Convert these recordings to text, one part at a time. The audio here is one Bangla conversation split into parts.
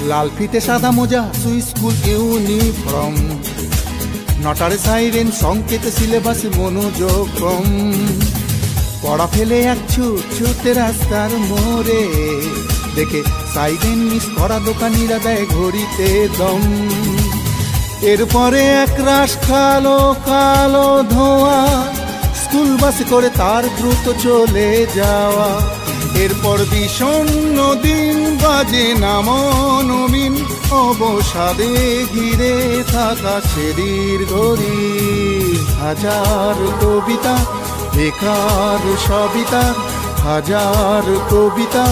লাল ফিতে সাদা মোজা সুই স্কুল ইউনিফর্ম, নটার সাইরেন সংকেতে সিলেবাস মনোযোগ কম। পড়া ফেলে এক ছুটে রাস্তার মোড়ে, দেখে সাইরেন মিস করা দোকানিরা দেয় ঘড়িতে দম। এরপরে এক রাশ কালো কালো ধোঁয়া, স্কুল বাসে করে তার দ্রুত চলে যাওয়া। এরপর বিষণ্ণ দিন বাজে নামনবীন, অবসাদে ঘিরে থাকা সেদির ঘড়ি। হাজার কবিতা বেকার সবিতা, হাজার কবিতা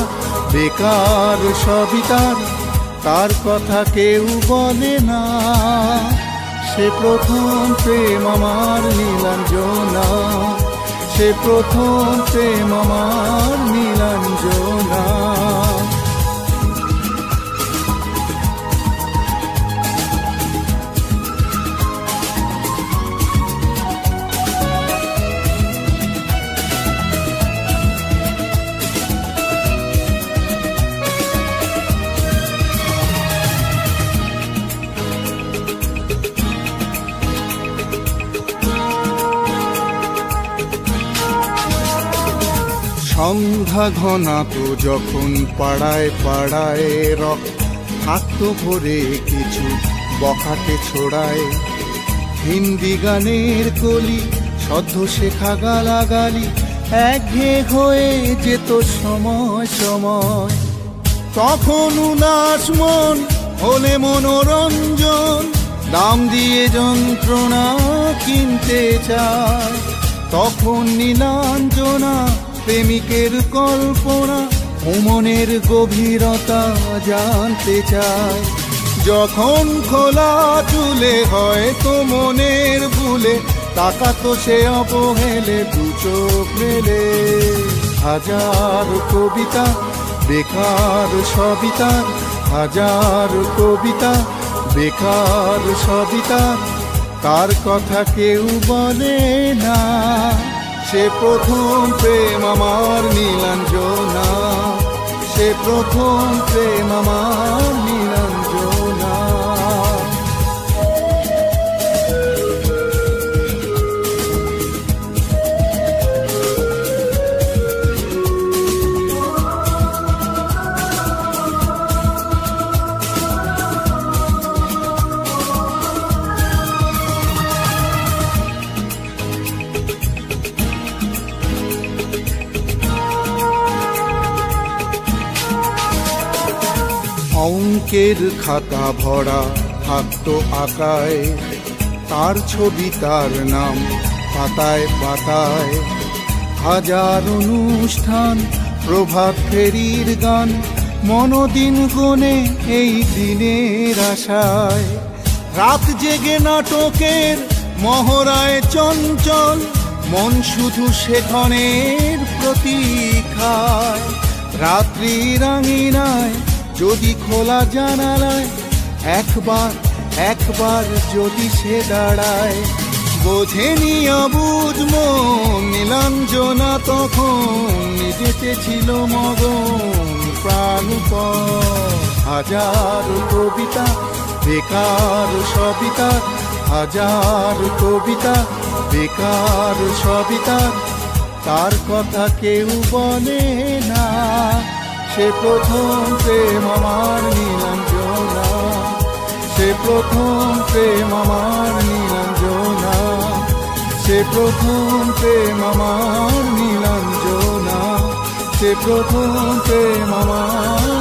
বেকার সবিতার, তার কথা কেউ বলে না। সে প্রথম প্রেম আমার নীলাঞ্জনা, সে প্রথম প্রেম আমার নীলাঞ্জনা। সন্ধ্যা ঘনাতো যখন পাড়ায় পাড়ায় রক থাকতো ভরে কিছু বখাটে ছোড়ায়। হিন্দি গানের কলি সদ্য শেখা গালাগালি একঘেয়ে হয়ে যেত সময় সময়। তখন উদাস মন হলে মনোরঞ্জন, দাম দিয়ে যন্ত্রণা কিনতে চায়। তখন নীলাঞ্জনা প্রেমিকের কল্পনা, মনের গভীরতা জানতে চায়। যখন খোলা চুলে হয়তো মনের ভুলে, তাকাতো সে অবহেলে দু চোখ মেলে। হাজার কবিতা বেকার সবিতা, হাজার কবিতা বেকার সবিতা, তার কথা কেউ বলে না। সে প্রথম প্রেম আমার নীলাঞ্জনা, সে প্রথম প্রেম আমার নীলাঞ্জনা। অঙ্কের খাতা ভরা থাকতো আঁকায়, তার ছবি তার নাম পাতায় পাতায়। হাজার অনুষ্ঠান প্রভাত ফেরির গান, মনদিন গনে এই দিনের আশায়। রাত জেগে নাটকের মহড়ায় চঞ্চল, মন শুধু সেখানের প্রতীক্ষায়। রাত্রির আঙিনায় যদি খোলা জানালায় একবার একবার যদি সে দাঁড়ায়, বোঝেনি অবুঝ মন নীলাঞ্জনা তখন নিজেতে ছিল মগন প্রাণপণ। হাজার কবিতা বেকার সবিতা, হাজার কবিতা বেকার সবিতা, তার কথা কেউ বলে না। সে প্রথম প্রেম আমার নীলাঞ্জনা, সে প্রথম প্রেম আমার নীলাঞ্জনা, সে প্রথম প্রেম আমার নীলাঞ্জনা, সে প্রথম প্রেম আমার